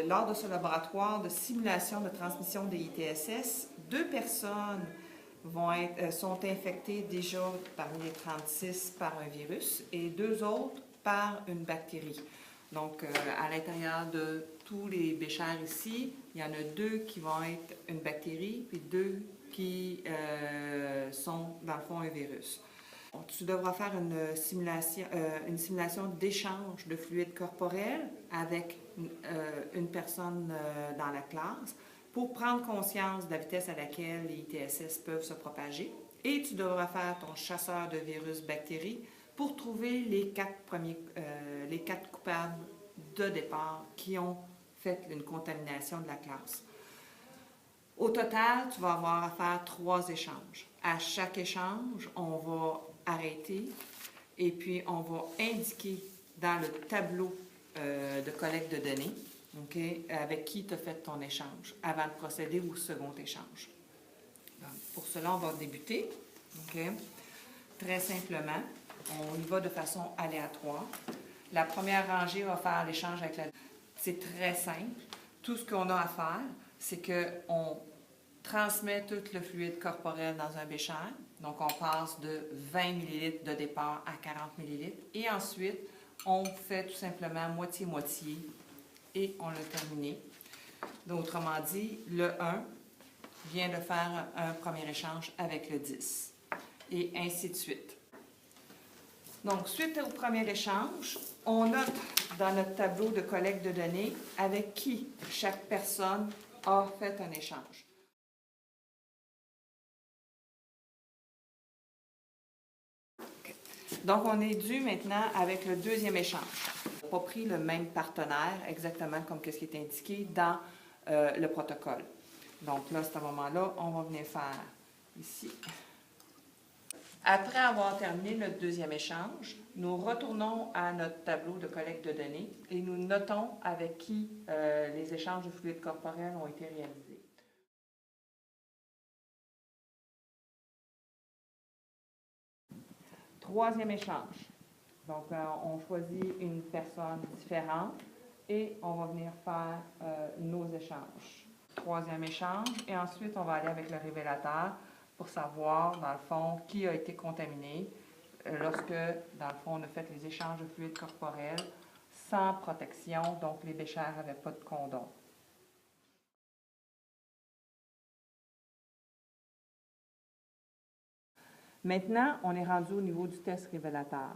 Lors de ce laboratoire de simulation de transmission des ITSS, 2 personnes sont infectées déjà parmi les 36 par un virus et 2 autres par une bactérie. Donc, à l'intérieur de tous les béchers ici, il y en a 2 qui vont être une bactérie, puis 2 qui sont, dans le fond, un virus. Tu devras faire une simulation d'échange de fluide corporel avec une personne dans la classe pour prendre conscience de la vitesse à laquelle les ITSS peuvent se propager. Et tu devras faire ton chasseur de virus bactéries pour trouver les 4 coupables de départ qui ont fait une contamination de la classe. Au total, tu vas avoir à faire 3 échanges. À chaque échange, on va arrêter et puis on va indiquer dans le tableau de collecte de données, okay, avec qui tu as fait ton échange avant de procéder au second échange. Donc, pour cela, on va débuter. Okay. Très simplement, on y va de façon aléatoire. La première rangée va faire l'échange avec la... C'est très simple. Tout ce qu'on a à faire, c'est qu'on transmet tout le fluide corporel dans un bécher. Donc, on passe de 20 ml de départ à 40 ml. Et ensuite, on fait tout simplement moitié-moitié et on l'a terminé. Donc, autrement dit, le 1 vient de faire un premier échange avec le 10. Et ainsi de suite. Donc, suite au premier échange, on note dans notre tableau de collecte de données avec qui chaque personne a fait un échange. Okay. Donc, on est dû maintenant avec le deuxième échange. On n'a pas pris le même partenaire exactement comme ce qui est indiqué dans le protocole. Donc là, à ce moment-là, on va venir faire ici. Après avoir terminé notre deuxième échange, nous retournons à notre tableau de collecte de données et nous notons avec qui les échanges de fluide corporel ont été réalisés. Troisième échange. Donc, on choisit une personne différente et on va venir faire nos échanges. Troisième échange et ensuite, on va aller avec le révélateur pour savoir, dans le fond, qui a été contaminé lorsque, dans le fond, on a fait les échanges de fluides corporels sans protection, donc les béchers n'avaient pas de condom. Maintenant, on est rendu au niveau du test révélateur.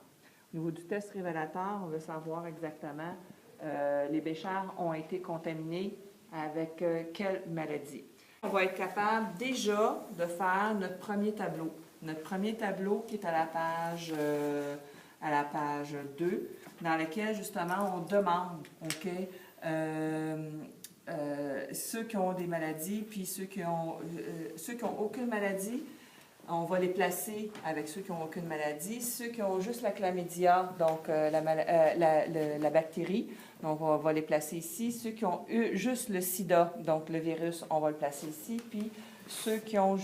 Au niveau du test révélateur, on veut savoir exactement les béchers ont été contaminés avec quelle maladie. On va être capable déjà de faire notre premier tableau. Notre premier tableau qui est à la page 2, dans lequel justement on demande ceux qui ont des maladies, puis ceux qui ont aucune maladie, on va les placer avec ceux qui n'ont aucune maladie. Ceux qui ont juste la chlamydia, donc la bactérie, donc on va les placer ici. Ceux qui ont eu juste le sida, donc le virus, on va le placer ici. Puis ceux qui ont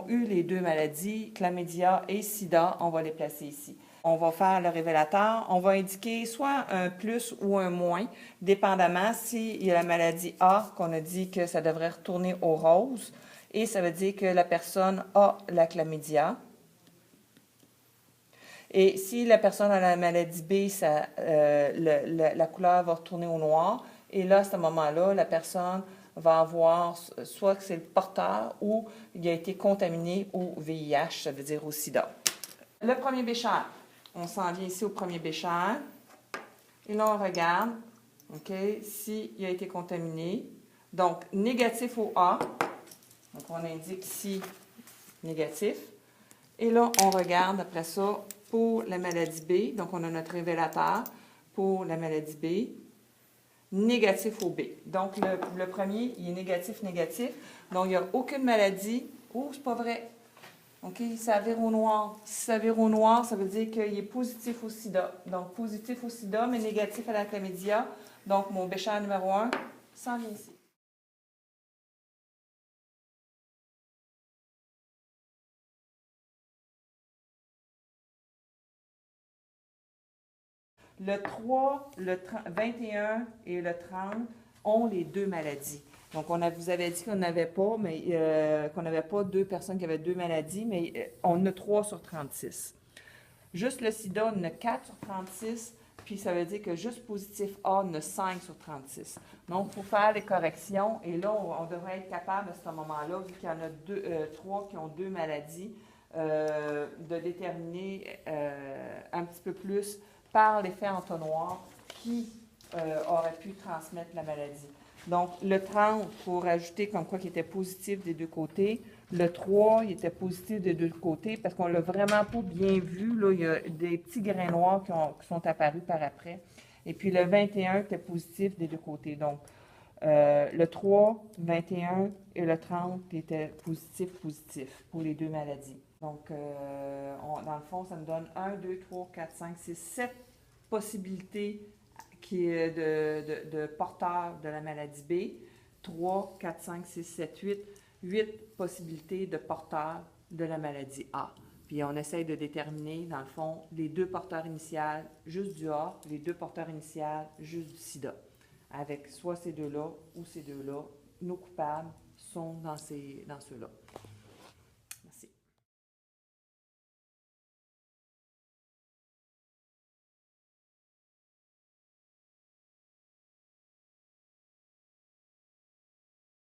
eu les 2 maladies, chlamydia et sida, on va les placer ici. On va faire le révélateur. On va indiquer soit un plus ou un moins, dépendamment s'il y a la maladie A, qu'on a dit que ça devrait retourner au rose. Et ça veut dire que la personne a la chlamydia. Et si la personne a la maladie B, la couleur va retourner au noir. Et là, à ce moment-là, la personne va avoir soit que c'est le porteur ou il a été contaminé au VIH, ça veut dire au sida. Le premier bécher, on s'en vient ici au premier bécher. Et là, on regarde s'il a été contaminé. Donc, négatif au A. Donc, on indique ici négatif. Et là, on regarde après ça pour la maladie B. Donc, on a notre révélateur pour la maladie B. Négatif au B. Donc, le premier, il est négatif, négatif. Donc, il n'y a aucune maladie. Oh, c'est pas vrai. OK, ça vire au noir. Si ça vire au noir, ça veut dire qu'il est positif au sida. Donc, positif au sida, mais négatif à la chlamydia. Donc, mon bécher numéro 1 s'en vient ici. Le 3, le 21 et le 30 ont les deux maladies. Donc, vous avait dit qu'on n'avait pas, mais qu'on n'avait pas 2 personnes qui avaient 2 maladies, mais on a 3 sur 36. Juste le sida, on a 4 sur 36, puis ça veut dire que juste positif A, on a 5 sur 36. Donc, il faut faire les corrections, et là, on devrait être capable à ce moment-là, vu qu'il y en a 3 qui ont 2 maladies, de déterminer un petit peu plus par l'effet entonnoir qui aurait pu transmettre la maladie. Donc, le 30, pour ajouter comme quoi qu'il était positif des deux côtés. Le 3, il était positif des deux côtés parce qu'on ne l'a vraiment pas bien vu. Là, il y a des petits grains noirs qui sont apparus par après. Et puis, le 21 était positif des deux côtés. Donc, le 3, 21 et le 30 étaient positif pour les deux maladies. Donc, dans le fond, ça me donne 1, 2, 3, 4, 5, 6, 7 possibilités de porteurs de la maladie B. 3, 4, 5, 6, 7, 8 possibilités de porteurs de la maladie A. Puis on essaye de déterminer, dans le fond, les 2 porteurs initiales juste du A, les 2 porteurs initiales juste du sida. Avec soit ces 2-là ou ces 2-là, nos coupables sont dans ceux-là.